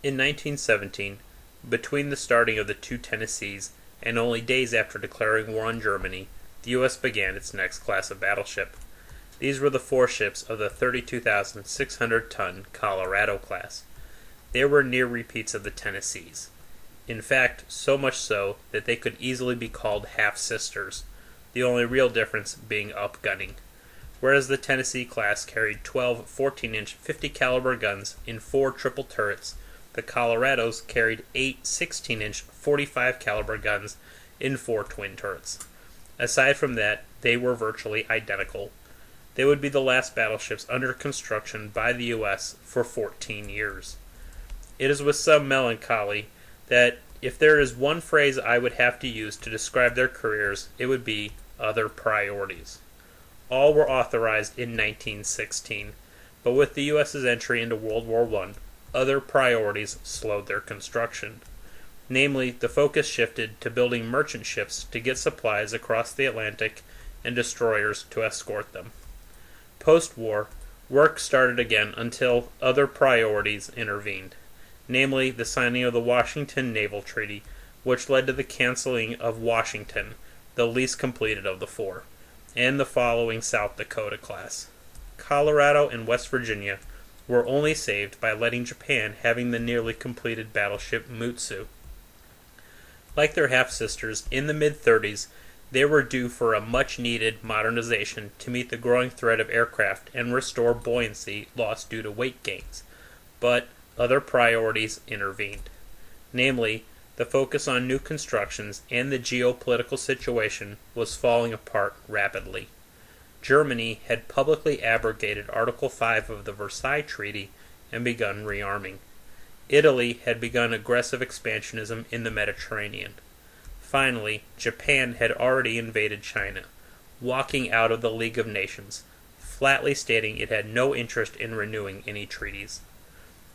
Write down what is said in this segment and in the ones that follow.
In 1917, between the starting of the two Tennessees and only days after declaring war on Germany, the U.S. began its next class of battleship. These were the four ships of the 32,600-ton Colorado class. They were near repeats of the Tennessees. In fact, so much so that they could easily be called half-sisters, the only real difference being upgunning. Whereas the Tennessee class carried 12 14-inch 50 caliber guns in 4 triple turrets, the Colorados carried 8 16-inch 45 caliber guns in 4 twin turrets. Aside from that, they were virtually identical. They would be the last battleships under construction by the U.S. for 14 years. It is with some melancholy that if there is one phrase I would have to use to describe their careers, it would be other priorities. All were authorized in 1916, but with the U.S.'s entry into World War I, other priorities slowed their construction. Namely, the focus shifted to building merchant ships to get supplies across the Atlantic and destroyers to escort them. Post-war, work started again until other priorities intervened, namely the signing of the Washington Naval Treaty, which led to the canceling of Washington, the least completed of the four, and the following South Dakota class. Colorado and West Virginia were only saved by letting Japan having the nearly completed battleship Mutsu. Like their half-sisters, in the mid-30s, they were due for a much-needed modernization to meet the growing threat of aircraft and restore buoyancy lost due to weight gains. But other priorities intervened. Namely, the focus on new constructions and the geopolitical situation was falling apart rapidly. Germany had publicly abrogated Article 5 of the Versailles Treaty and begun rearming. Italy had begun aggressive expansionism in the Mediterranean. Finally, Japan had already invaded China, walking out of the League of Nations, flatly stating it had no interest in renewing any treaties.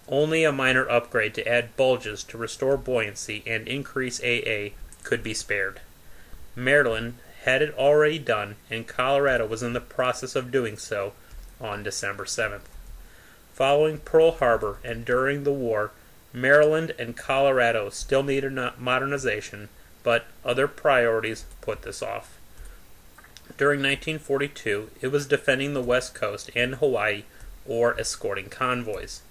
Only a minor upgrade to add bulges to restore buoyancy and increase AA could be spared. Maryland had it already done, and Colorado was in the process of doing so on December 7th. Following Pearl Harbor and during the war, Maryland and Colorado still needed modernization, but other priorities put this off. During 1942, it was defending the West Coast and Hawaii or escorting convoys.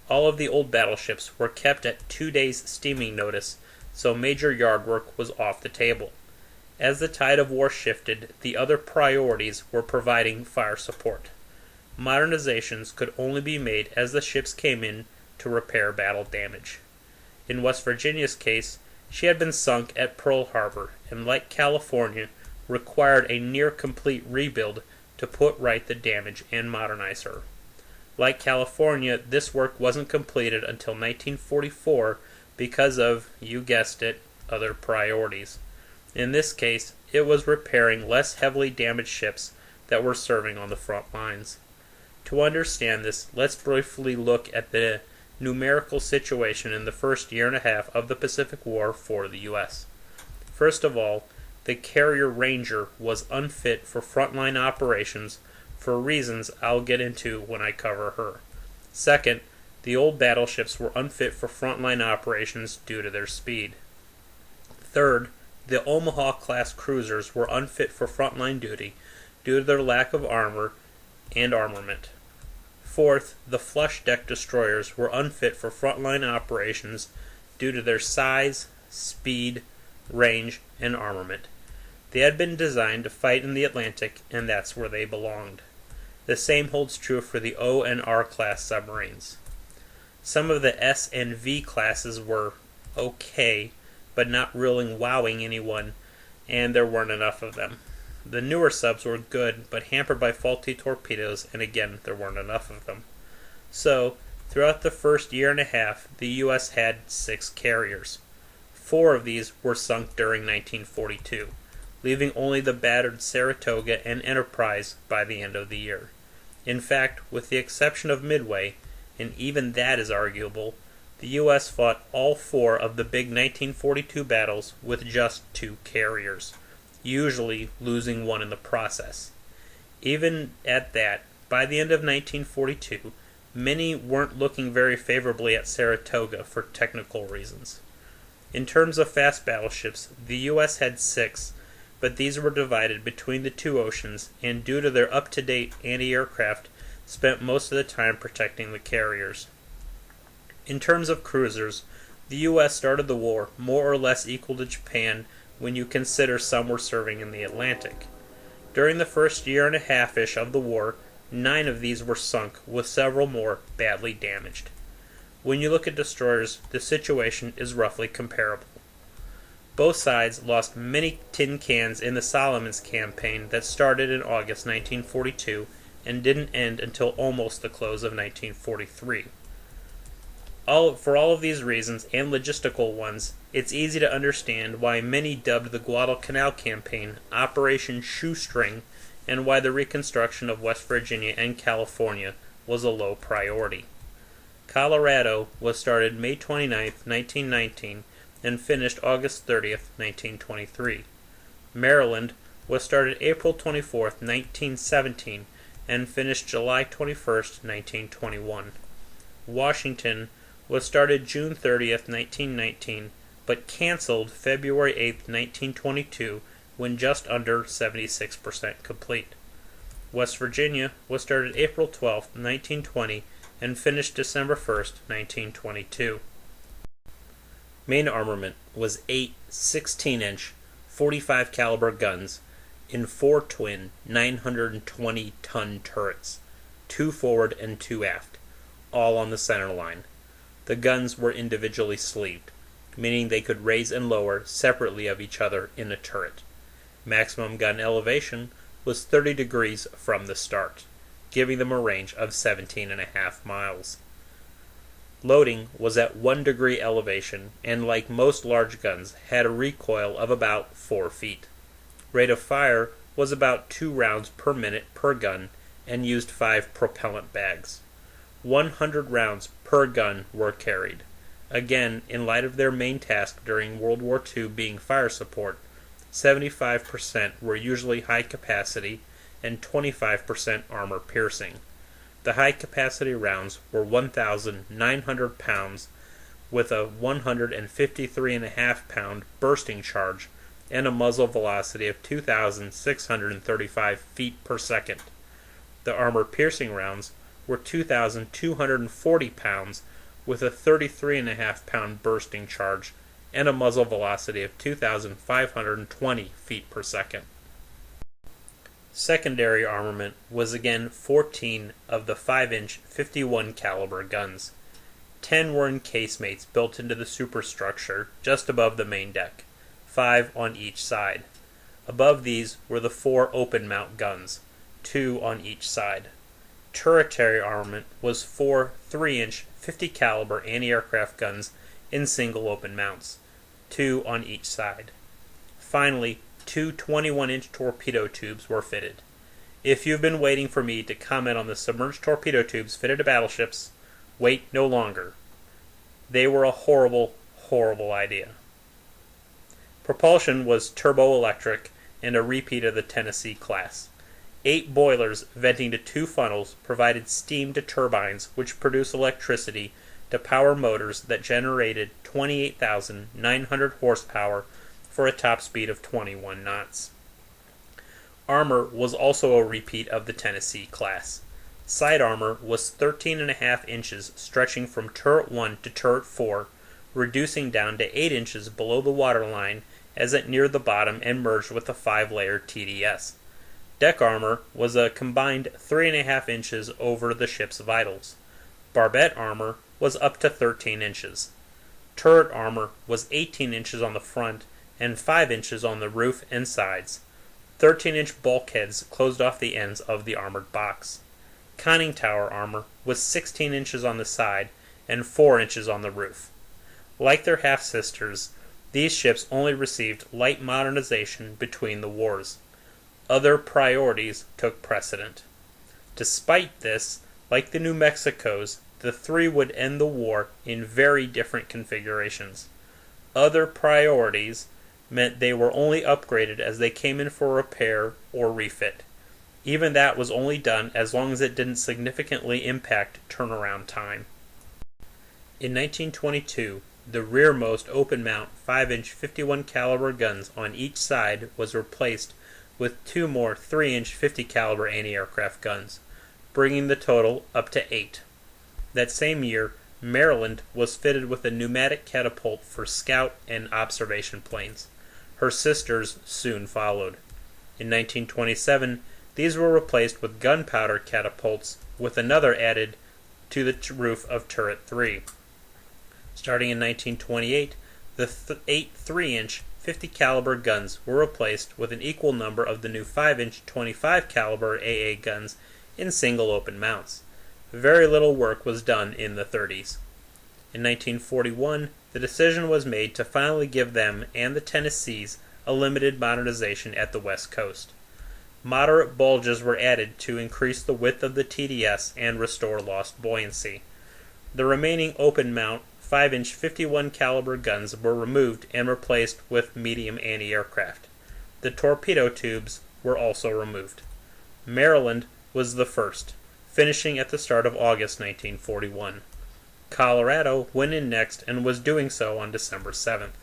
All of the old battleships were kept at 2 days steaming notice, so major yard work was off the table. As the tide of war shifted, the other priorities were providing fire support. Modernizations could only be made as the ships came in to repair battle damage. In West Virginia's case, she had been sunk at Pearl Harbor and, like California, required a near-complete rebuild to put right the damage and modernize her. Like California, this work wasn't completed until 1944 because of, you guessed it, other priorities. In this case, it was repairing less heavily damaged ships that were serving on the front lines. To understand this, let's briefly look at the numerical situation in the first year and a half of the Pacific War for the U.S. First of all, the carrier Ranger was unfit for frontline operations for reasons I'll get into when I cover her. Second, the old battleships were unfit for frontline operations due to their speed. Third, the Omaha-class cruisers were unfit for frontline duty due to their lack of armor and armament. Fourth, the flush-deck destroyers were unfit for frontline operations due to their size, speed, range, and armament. They had been designed to fight in the Atlantic, and that's where they belonged. The same holds true for the O and R class submarines. Some of the S and V classes were okay, but not really wowing anyone, and there weren't enough of them. The newer subs were good, but hampered by faulty torpedoes, and again, there weren't enough of them. So, throughout the first year and a half, the U.S. had 6 carriers. 4 of these were sunk during 1942, leaving only the battered Saratoga and Enterprise by the end of the year. In fact, with the exception of Midway, and even that is arguable, the U.S. fought all 4 of the big 1942 battles with just 2 carriers, usually losing one in the process. Even at that, by the end of 1942, many weren't looking very favorably at Saratoga for technical reasons. In terms of fast battleships, the U.S. had 6, but these were divided between the two oceans, and due to their up-to-date anti-aircraft, spent most of the time protecting the carriers. In terms of cruisers, the U.S. started the war more or less equal to Japan when you consider some were serving in the Atlantic. During the first year and a half-ish of the war, 9 of these were sunk, with several more badly damaged. When you look at destroyers, the situation is roughly comparable. Both sides lost many tin cans in the Solomons campaign that started in August 1942 and didn't end until almost the close of 1943. For all of these reasons, and logistical ones, it's easy to understand why many dubbed the Guadalcanal campaign Operation Shoestring, and why the reconstruction of West Virginia and California was a low priority. Colorado was started May 29, 1919, and finished August 30, 1923. Maryland was started April 24, 1917, and finished July 21, 1921. Washington was started June 30, 1919, but canceled February 8, 1922, when just under 76% complete. West Virginia was started April 12, 1920, and finished December 1, 1922. Main armament was 8 16-inch 45 caliber guns in 4 twin 920-ton turrets, 2 forward and 2 aft, all on the center line. The guns were individually sleeved, meaning they could raise and lower separately of each other in a turret. Maximum gun elevation was 30 degrees from the start, giving them a range of 17.5 miles. Loading was at 1 degree elevation, and like most large guns, had a recoil of about 4 feet. Rate of fire was about 2 rounds per minute per gun, and used 5 propellant bags. 100 rounds per gun were carried. Again, in light of their main task during World War II being fire support, 75% were usually high capacity and 25% armor piercing. The high capacity rounds were 1,900 pounds with a 153.5 pound bursting charge and a muzzle velocity of 2,635 feet per second. The armor piercing rounds were 2,240 pounds with a 33.5 pound bursting charge and a muzzle velocity of 2,520 feet per second. Secondary armament was again 14 of the 5-inch 51 caliber guns. 10 were in casemates built into the superstructure just above the main deck, 5 on each side. Above these were the 4 open mount guns, 2 on each side. Turretary armament was 4 3-inch 50 caliber anti-aircraft guns in single open mounts, 2 on each side. Finally, 2 21-inch torpedo tubes were fitted. If you've been waiting for me to comment on the submerged torpedo tubes fitted to battleships, wait no longer. They were a horrible, horrible idea. Propulsion was turboelectric and a repeat of the Tennessee class. 8 boilers venting to 2 funnels provided steam to turbines which produce electricity to power motors that generated 28,900 horsepower for a top speed of 21 knots. Armor was also a repeat of the Tennessee class. Side armor was 13.5 inches stretching from turret 1 to turret 4, reducing down to 8 inches below the waterline as it neared the bottom and merged with the 5-layer TDS. Deck armor was a combined 3.5 inches over the ship's vitals. Barbette armor was up to 13 inches. Turret armor was 18 inches on the front and 5 inches on the roof and sides. 13-inch bulkheads closed off the ends of the armored box. Conning tower armor was 16 inches on the side and 4 inches on the roof. Like their half-sisters, these ships only received light modernization between the wars. Other priorities took precedent. Despite this, like the New Mexicos, the 3 would end the war in very different configurations. Other priorities meant they were only upgraded as they came in for repair or refit. Even that was only done as long as it didn't significantly impact turnaround time. In 1922, the rearmost open-mount 5-inch 51 caliber guns on each side was replaced with two more 3-inch 50 caliber anti-aircraft guns, bringing the total up to 8. That same year, Maryland was fitted with a pneumatic catapult for scout and observation planes. Her sisters soon followed. In 1927, these were replaced with gunpowder catapults, with another added to the roof of Turret 3. Starting in 1928, the 8 3-inch 50 caliber guns were replaced with an equal number of the new 5-inch 25 caliber AA guns in single open mounts. Very little work was done in the 30s. In 1941, the decision was made to finally give them and the Tennessees a limited modernization at the West Coast. Moderate bulges were added to increase the width of the TDS and restore lost buoyancy. The remaining open-mount 5-inch 51 caliber guns were removed and replaced with medium anti-aircraft. The torpedo tubes were also removed. Maryland was the first, finishing at the start of August 1941. Colorado went in next and was doing so on December 7th.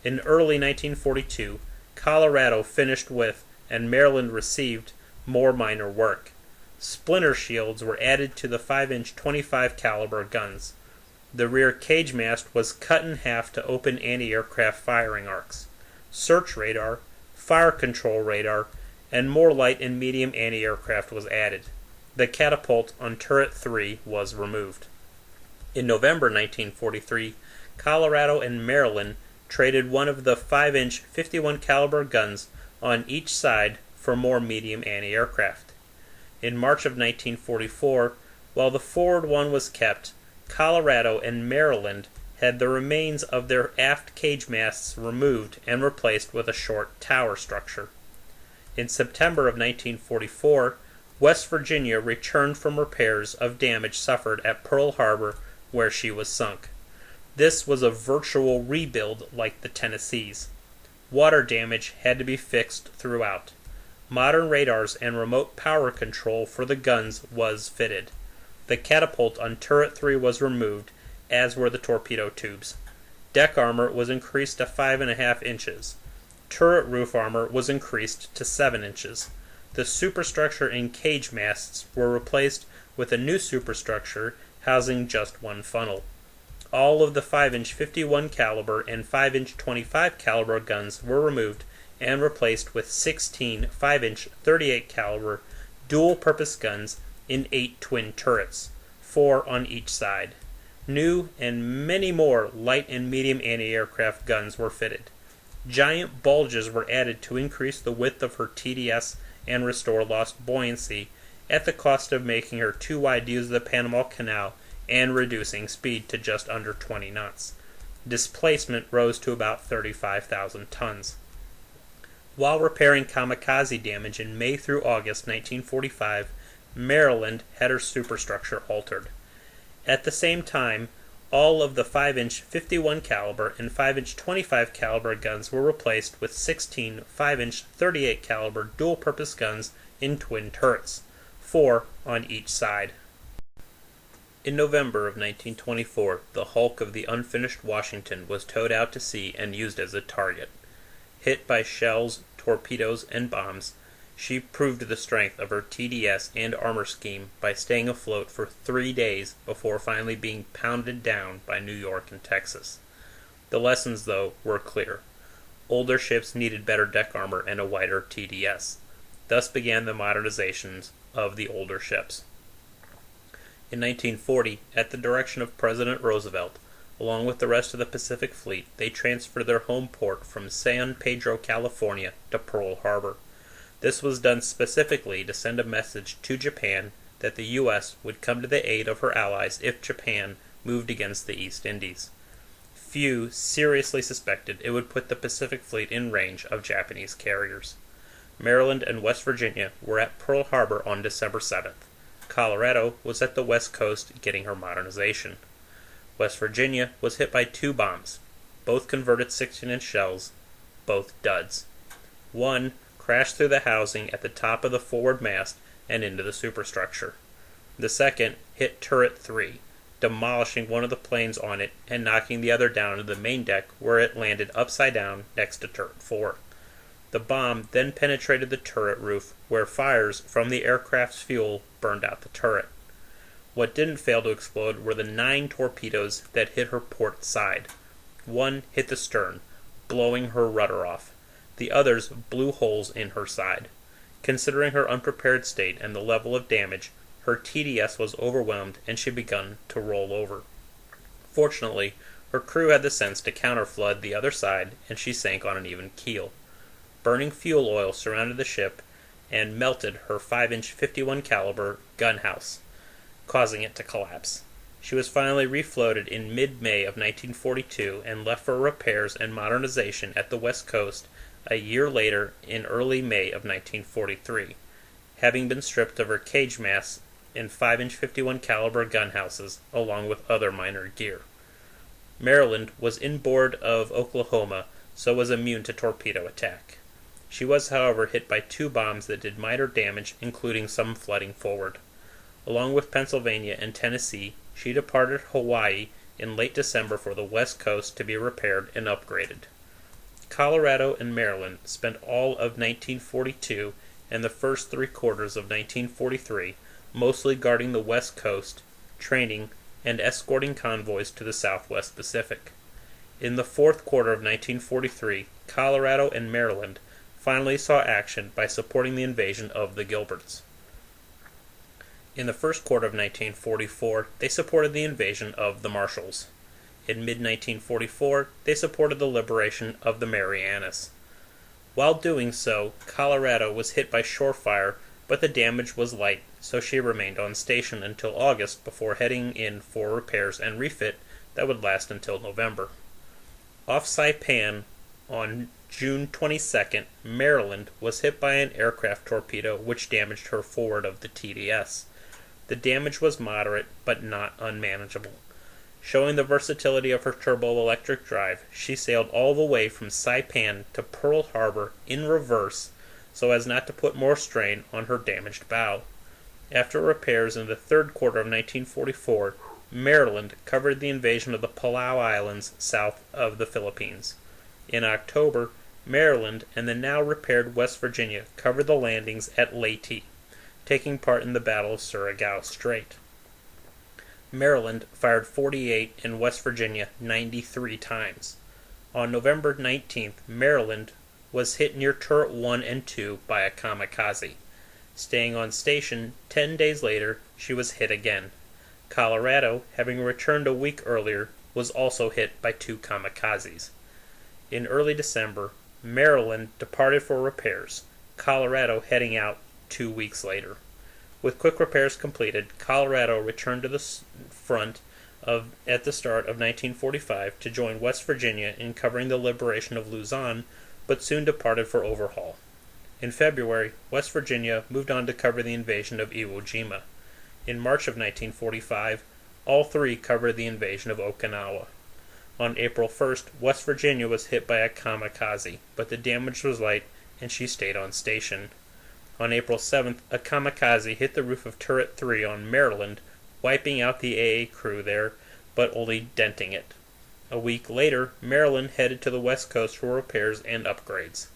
In early 1942, Colorado finished with and Maryland received more minor work. Splinter shields were added to the 5-inch 25 caliber guns. The rear cage mast was cut in half to open anti-aircraft firing arcs. Search radar, fire control radar, and more light and medium anti-aircraft was added. The catapult on Turret 3 was removed. In November 1943, Colorado and Maryland traded one of the 5-inch 51 caliber guns on each side for more medium anti-aircraft. In March of 1944, while the forward one was kept, Colorado and Maryland had the remains of their aft cage masts removed and replaced with a short tower structure. In September of 1944, West Virginia returned from repairs of damage suffered at Pearl Harbor, where she was sunk. This was a virtual rebuild like the Tennessee's. Water damage had to be fixed throughout. Modern radars and remote power control for the guns was fitted. The catapult on Turret 3 was removed, as were the torpedo tubes. Deck armor was increased to 5.5 inches. Turret roof armor was increased to 7 inches. The superstructure and cage masts were replaced with a new superstructure housing just one funnel. All of the 5-inch 51 caliber and 5-inch 25 caliber guns were removed and replaced with 16 5-inch 38 caliber dual-purpose guns in 8 twin turrets, 4 on each side. New and many more light and medium anti-aircraft guns were fitted. Giant bulges were added to increase the width of her TDS and restore lost buoyancy, at the cost of making her too wide to use the Panama Canal and reducing speed to just under 20 knots. Displacement rose to about 35,000 tons. While repairing kamikaze damage in May through August 1945, Maryland had her superstructure altered. At the same time, all of the 5-inch 51 caliber and 5-inch 25 caliber guns were replaced with 16 5-inch 38 caliber dual-purpose guns in twin turrets, 4 on each side. In November of 1924, the hulk of the unfinished Washington was towed out to sea and used as a target. Hit by shells, torpedoes, and bombs, she proved the strength of her TDS and armor scheme by staying afloat for 3 days before finally being pounded down by New York and Texas. The lessons, though, were clear. Older ships needed better deck armor and a wider TDS. Thus began the modernizations of the older ships. In 1940, at the direction of President Roosevelt, along with the rest of the Pacific Fleet, they transferred their home port from San Pedro, California, to Pearl Harbor. This was done specifically to send a message to Japan that the U.S. would come to the aid of her allies if Japan moved against the East Indies. Few seriously suspected it would put the Pacific Fleet in range of Japanese carriers. Maryland and West Virginia were at Pearl Harbor on December 7th. Colorado was at the West Coast getting her modernization. West Virginia was hit by 2 bombs, both converted 16-inch shells, both duds. One crashed through the housing at the top of the forward mast and into the superstructure. The second hit Turret 3, demolishing one of the planes on it and knocking the other down to the main deck, where it landed upside down next to Turret 4. The bomb then penetrated the turret roof, where fires from the aircraft's fuel burned out the turret. What didn't fail to explode were the 9 torpedoes that hit her port side. One hit the stern, blowing her rudder off. The others blew holes in her side. Considering her unprepared state and the level of damage, her TDS was overwhelmed and she began to roll over. Fortunately, her crew had the sense to counterflood the other side, and she sank on an even keel. Burning fuel oil surrounded the ship and melted her 5-inch 51 caliber gun house, causing it to collapse. She was finally refloated in mid-May of 1942 and left for repairs and modernization at the West Coast a year later in early May of 1943, having been stripped of her cage masts and 5-inch 51 caliber gun houses, along with other minor gear. Maryland was inboard of Oklahoma, so was immune to torpedo attack. She was, however, hit by 2 bombs that did minor damage, including some flooding forward. Along with Pennsylvania and Tennessee, she departed Hawaii in late December for the West Coast to be repaired and upgraded. Colorado and Maryland spent all of 1942 and the first 3 quarters of 1943 mostly guarding the West Coast, training, and escorting convoys to the Southwest Pacific. In the 4th quarter of 1943, Colorado and Maryland finally saw action by supporting the invasion of the Gilberts. In the 1st quarter of 1944, they supported the invasion of the Marshalls. In mid-1944, they supported the liberation of the Marianas. While doing so, Colorado was hit by shore fire, but the damage was light, so she remained on station until August before heading in for repairs and refit that would last until November. Off Saipan on June 22nd, Maryland was hit by an aircraft torpedo which damaged her forward of the TDS. The damage was moderate, but not unmanageable. Showing the versatility of her turbo-electric drive, she sailed all the way from Saipan to Pearl Harbor in reverse so as not to put more strain on her damaged bow. After repairs in the 3rd quarter of 1944, Maryland covered the invasion of the Palau Islands south of the Philippines. In October, Maryland and the now repaired West Virginia covered the landings at Leyte, taking part in the Battle of Surigao Strait. Maryland fired 48 and West Virginia 93 times. On November 19th, Maryland was hit near Turret 1 and 2 by a kamikaze. Staying on station, 10 days later, she was hit again. Colorado, having returned a week earlier, was also hit by 2 kamikazes. In early December, Maryland departed for repairs, Colorado heading out 2 weeks later. With quick repairs completed, Colorado returned to the front at the start of 1945 to join West Virginia in covering the liberation of Luzon, but soon departed for overhaul. In February, West Virginia moved on to cover the invasion of Iwo Jima. In March of 1945, all 3 covered the invasion of Okinawa. On April 1st, West Virginia was hit by a kamikaze, but the damage was light and she stayed on station. On April 7th, a kamikaze hit the roof of Turret 3 on Maryland, wiping out the AA crew there, but only denting it. A week later, Maryland headed to the West Coast for repairs and upgrades.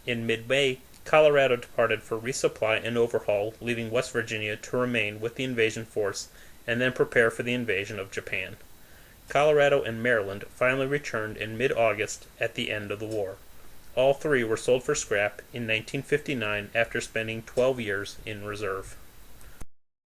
In mid-May, Colorado departed for resupply and overhaul, leaving West Virginia to remain with the invasion force and then prepare for the invasion of Japan. Colorado and Maryland finally returned in mid-August at the end of the war. All 3 were sold for scrap in 1959 after spending 12 years in reserve.